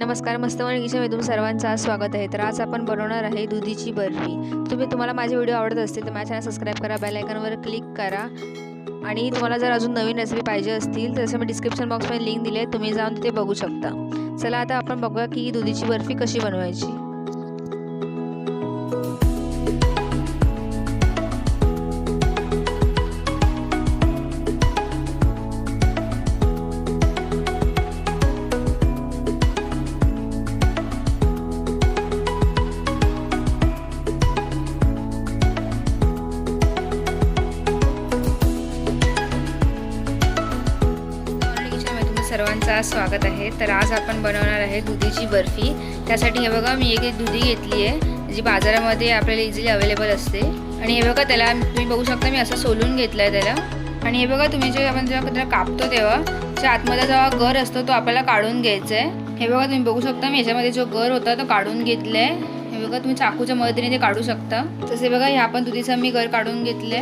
नमस्कार, मस्त किचनमध्ये तुमचं सर्वांचं आज स्वागत आहे. तर आज आपण बनवणार आहे दुधीची बर्फी. तुम्हाला माझे व्हिडिओ आवडत असतील तर माझ्या चॅनल सबस्क्राईब करा, बेल आयकॉनवर क्लिक करा. आणि तुम्हाला जर अजून नवीन रेसिपी पाहिजे असतील तर मी डिस्क्रिप्शन बॉक्समध्ये लिंक दिली आहे, तुम्ही जाऊन तिथे बघू शकता. चला आता आपण बघूया की दुधीची बर्फी कशी बनवायची. सर्वांचं स्वागत आहे. तर आज आपण बनवणार आहे दुधीची बर्फी. त्यासाठी हे बघा, मी एक दुधी घेतली आहे जी बाजारामध्ये आपल्याला इझिली अवेलेबल असते. आणि हे बघा, त्याला तुम्ही बघू शकता मी असं सोलून घेतलं आहे त्याला. आणि हे बघा, तुम्ही आपण जेव्हा कापतो तेव्हा त्या आतमध्ये जेव्हा गर असतो तो आपल्याला काढून घ्यायचा आहे. हे बघा, तुम्ही बघू शकता मी याच्यामध्ये जो गर होता तो काढून घेतला आहे. हे बघा, तुम्ही चाकूच्या मदतीने ते काढू शकता. तसे बघा, ह्या पण दुधीचा मी गर काढून घेतले.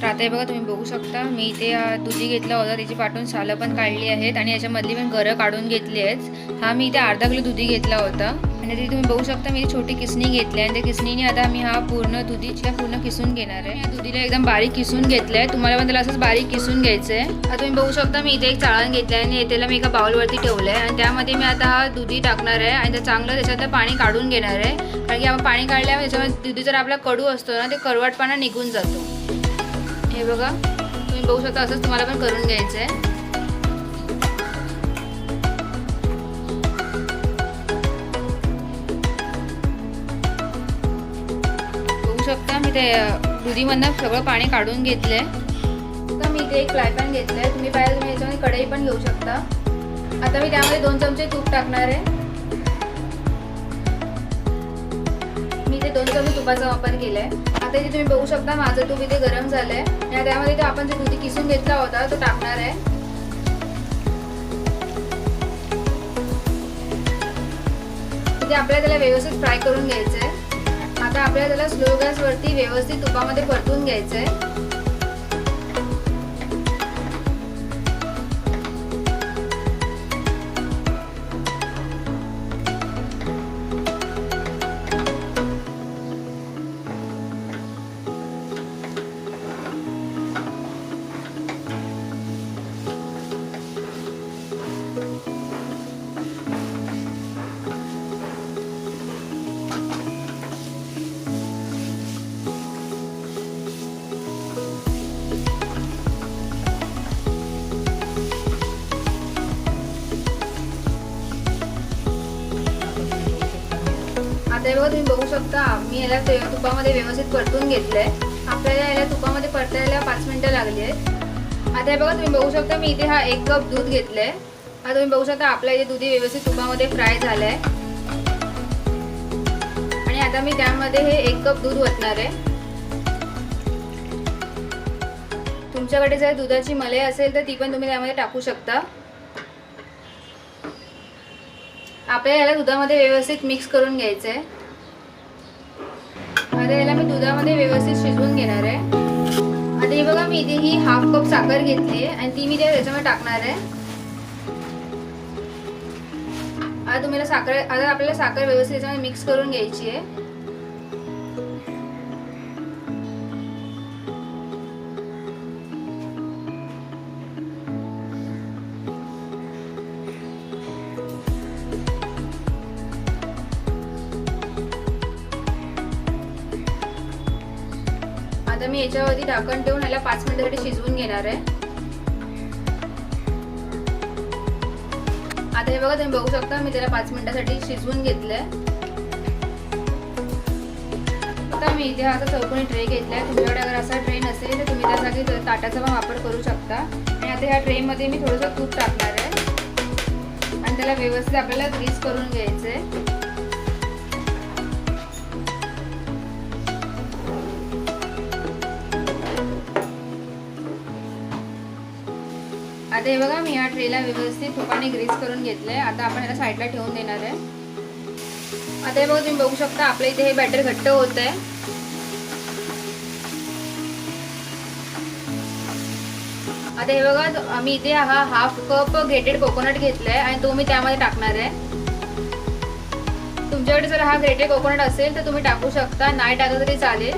तर आता हे बघा, तुम्ही बघू शकता मी इथे दुधी घेतला होता, त्याची पाठून सालं पण काढली आहेत आणि याच्यामधली पण गरं काढून घेतली आहेत. हा मी इथे अर्धा किलो दुधी घेतला होता आणि तिथे तुम्ही बघू शकता मी छोटी किसणी घेतली आहे आणि त्या किसणीने आता मी हा पूर्ण दुधीच्या पूर्ण किसून घेणार आहे. या दुधीला एकदम बारीक किसून घेतलं आहे. तुम्हाला पण त्याला असंच बारीक किसून घ्यायचं आहे. आता तुम्ही बघू शकता मी इथे एक चाळण घेतलं आहे आणि त्याला मी एका बाउलवरती ठेवलं आहे आणि त्यामध्ये मी आता हा दुधी टाकणार आहे आणि चांगलं त्याच्यात पाणी काढून घेणार आहे. कारण की आपण पाणी काढल्यावर त्याच्यामध्ये दुधी जर आपला कडू असतो ना, ते कडवटपणा निघून जातो. हे बघा, तुम्ही बघू शकता असंच तुम्हाला पण करून घ्यायचं आहे. बघू शकता मी ते दुधीमधनं सगळं पाणी काढून घेतलंय. आता मी इथे एक फ्राय पॅन घेतलंय. तुम्ही पाहिजे तुम्ही याच्यामध्ये कढई पण घेऊ शकता. आता मी त्यामध्ये 2 चमचे तूप टाकणार आहे. मी इथे 2 चमचे तुपाचा वापर केलाय. आता इथे तुम्ही बघू शकता माझं तूप इथे गरम झालंय आणि त्यामध्ये आपण जे दुधी किसून घेतला होता तो टाकणार आहे. इथे आपल्याला त्याला व्यवस्थित फ्राय करून घ्यायचंय. आता आपल्याला त्याला स्लो गॅसवरती व्यवस्थित तुपामध्ये परतून घ्यायचंय. आता बघा, तुम्ही बघू शकता मी याला तुपामध्ये व्यवस्थित परतून घेतलंय. आपल्याला याला तुपामध्ये परतायला 5 मिनिटं लागली आहेत. आता हे बघा, तुम्ही बघू शकता मी इथे हा 1 कप दूध घेतलंय. आता तुम्ही बघू शकता आपला इथे दुधी व्यवस्थित तुपामध्ये फ्राय झालाय आणि आता मी त्यामध्ये हे 1 कप दूध ओतणार आहे. तुमच्याकडे जर दुधाची मलाई असेल तर ती पण तुम्ही त्यामध्ये टाकू शकता. आपल्याला याला दुधामध्ये व्यवस्थित मिक्स करून घ्यायचं आहे. आता याला मी दुधामध्ये व्यवस्थित शिजवून घेणार आहे. आता हे बघा, मी इथे ही हाफ कप साखर घेतली आहे आणि ती मी त्याच्यामध्ये टाकणार आहे. आता आपल्याला साखर व्यवस्थित याच्यामध्ये मिक्स करून घ्यायची आहे. आता मी याच्यावरती ढाकण ठेवून याला 5 मिनिटांसाठी शिजवून घेणार आहे. आता हे बघा, तुम्ही बघू शकता मी त्याला 5 मिनिटांसाठी शिजवून घेतलंय. आता मी इथे असा चौकोनी ट्रे घेतलाय. तुमच्याकडे अगर असा ट्रे नसेल तर तुम्ही त्यासाठी ताटाचा पण वापर करू शकता. आणि आता ह्या ट्रे मध्ये मी थोडंसं तूप टाकणार आहे आणि त्याला व्यवस्थित आपल्याला ग्रीस करून घ्यायचंय. आता हे बघा, मी या ट्रेला व्यवस्थित तुपाने ग्रीस करून घेतलंय. आता आपण याला साईडला ठेवून देणार आहे. आता हे बघा, तुम्ही बघू शकता आपल्या इथे हे बॅटर घट्ट होत आहे. आता हे बघा, आम्ही इथे हा हाफ कप ग्रेटेड कोकोनट घेतलाय आणि तो मी त्यामध्ये टाकणार आहे. तुमच्याकडे जर हा ग्रेटेड कोकोनट असेल तर तुम्ही टाकू शकता, नाही टाकलं तरी चालेल.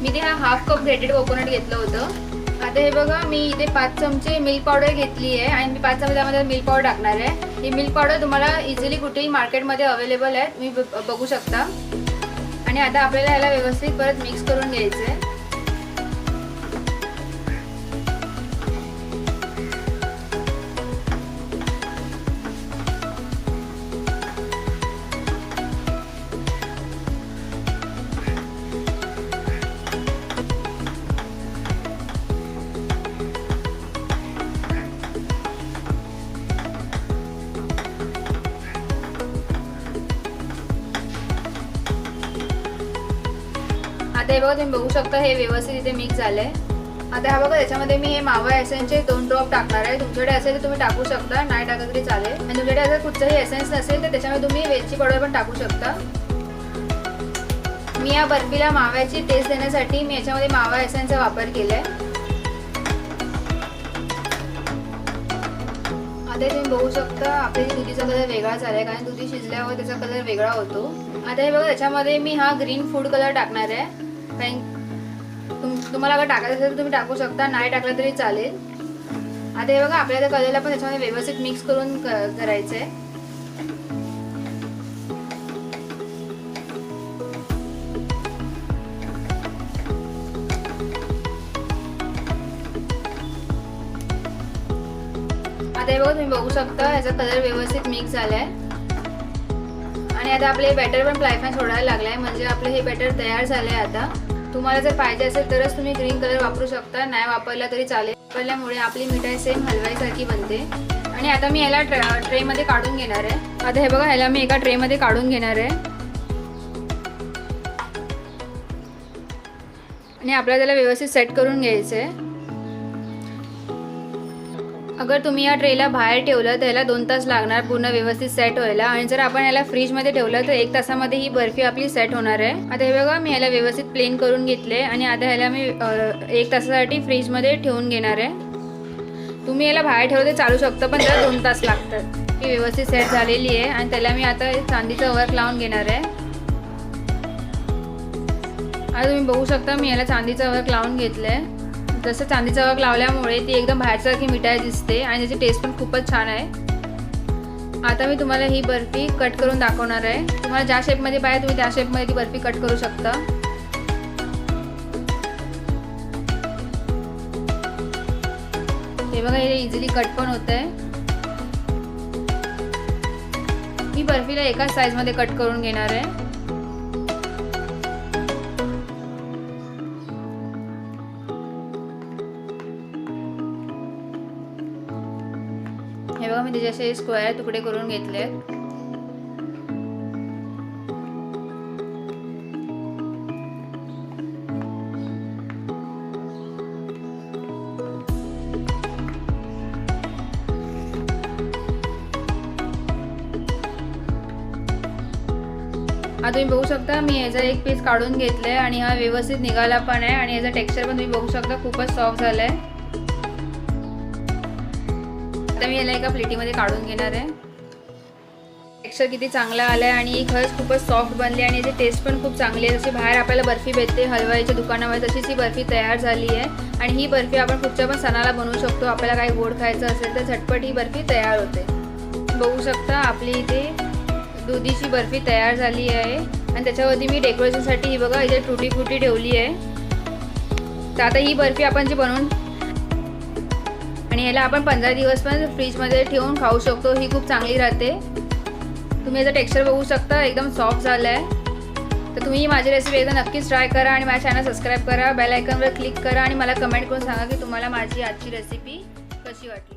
मी ते हा हाफ कप ग्रेटेड कोकोनट घेतलं होतं. आता हे बघा, मी इथे 5 चमचे मिल्क पावडर घेतली आहे आणि मी 5 चमचे त्यामध्ये मिल्क पावडर टाकणार आहे. ही मिल्क पावडर तुम्हाला इझिली कुठेही मार्केटमध्ये अवेलेबल आहे, तुम्ही बघू शकता. आणि आता आपल्याला याला व्यवस्थित परत मिक्स करून घ्यायचं आहे. आता हे बघा, तुम्ही बघू शकता हे व्यवस्थित इथे मिक्स झालंय. आता हा बघा, त्याच्यामध्ये मी हे मावा एसेन्सचे 2 ड्रॉप टाकणार आहे. तुमच्याकडे असेल तर तुम्ही टाकू शकता, नाही टाकलं तरी चालेल. आणि तुमच्याकडे असेल कुठचंही एसेन्स नसेल तर त्याच्यामध्ये तुम्ही वेलची पावडर पण टाकू शकता. मी या बर्फीला माव्याची टेस्ट देण्यासाठी मी याच्यामध्ये मावा एसेन्सचा वापर केलाय. आता तुम्ही बघू शकता आपल्या दुधीचा कलर वेगळा झालाय, कारण दुधी शिजल्यावर त्याचा कलर वेगळा होतो. आता हे बघा, त्याच्यामध्ये मी हा ग्रीन फूड कलर टाकणार आहे. तुम्हाला अगर टाकायचं असेल तर तुम्ही टाकू शकता, नाही टाकलं तरी चालेल. आता हे बघा, आपल्याला कलरला पण त्याच्यामध्ये व्यवस्थित मिक्स करून करायचं आहे. आता हे बघा, तुम्ही बघू शकता याचा कलर व्यवस्थित मिक्स झालाय. आणि आता आपले बॅटर पण फ्लायफॅन सोडायला लागलाय, म्हणजे आपलं हे बॅटर तयार झालंय. आता तुम्हाला जर पाहिजे असेल तरच तुम्ही ग्रीन कलर वापरू शकता, नाही वापरला तरी चालेल. वापरल्यामुळे आपली मिठाई सेम हलवाईसारखी बनते. आणि आता मी याला ट्रेमध्ये काढून घेणार आहे. आता हे बघा, ह्याला मी एका ट्रेमध्ये काढून घेणार आहे. आणि आपल्याला त्याला व्यवस्थित सेट करून घ्यायचं आहे. अगर तुम्ही या ट्रेला बाहेर ठेवलं तर याला 2 तास लागणार पूर्ण व्यवस्थित सेट व्हायला. आणि जर आपण याला फ्रीजमध्ये ठेवलं तर 1 तासामध्ये ही बर्फी आपली सेट होणार आहे. आता हे बघा, मी याला व्यवस्थित प्लेन करून घेतले आणि आता ह्याला मी 1 तासासाठी फ्रीजमध्ये ठेवून घेणार आहे. तुम्ही याला बाहेर ठेवलं तर चालू शकतं, पण त्याला 2 तास लागतात. ही व्यवस्थित सेट झालेली आहे आणि त्याला मी आता चांदीचं वर्क लावून घेणार आहे. आता तुम्ही बघू शकता मी याला चांदीचं वर्क लावून घेतलं आहे. जसं चांदीचा वर्क लावल्यामुळे ती एकदम बाहेरसारखी मिठाई दिसते आणि त्याची टेस्ट पण खूपच छान आहे. आता मी तुम्हाला ही बर्फी कट करून दाखवणार आहे. तुम्हाला ज्या शेपमध्ये पाहिजे तुम्ही त्या शेपमध्ये ती बर्फी कट करू शकता. हे बघा, हे इझिली कट पण होत आहे. मी बर्फीला एकाच साईजमध्ये कट करून घेणार आहे. हे बघा, मी त्याचे असे स्क्वेअर तुकडे करून घेतले. आता तुम्ही बघू शकता मी याचा एक पीस काढून घेतलाय आणि हा व्यवस्थित निघाला पण आहे. आणि याचा टेक्स्चर पण तुम्ही बघू शकता खूपच सॉफ्ट झालाय. आता मी याला एका प्लेटीमध्ये काढून घेणार आहे. टेक्स्चर किती चांगला आलाय आणि ही खरंच खूपच सॉफ्ट बनली आणि याची टेस्ट पण खूप चांगली आहे. जशी बाहेर आपल्याला बर्फी भेटते हलवाईच्या दुकानामध्ये तशीच ही बर्फी तयार झाली आहे. आणि ही बर्फी आपण कुठच्या पण सणाला बनवू शकतो. आपल्याला काही गोड खायचं असेल तर झटपट ही बर्फी तयार होते. बघू शकता आपली इथे दुधीची बर्फी तयार झाली आहे. आणि त्याच्यावरती मी डेकोरेशनसाठी ही बघा इथे टुटी फ्रुटी ठेवली आहे. तर आता ही बर्फी आपण जी बनवून आणि याला आपण 15 दिवस पण फ्रीजमध्ये ठेवून खाऊ शकतो. ही खूप चांगली राहते. तुम्ही याचं टेक्स्चर बघू शकता एकदम सॉफ्ट झालं आहे. तर तुम्ही माझी रेसिपी एकदा नक्कीच ट्राय करा आणि माझ्या चॅनल सबस्क्राईब करा, बेल आयकॉनवर क्लिक करा आणि मला कमेंट करून सांगा की तुम्हाला माझी आजची रेसिपी कशी वाटली.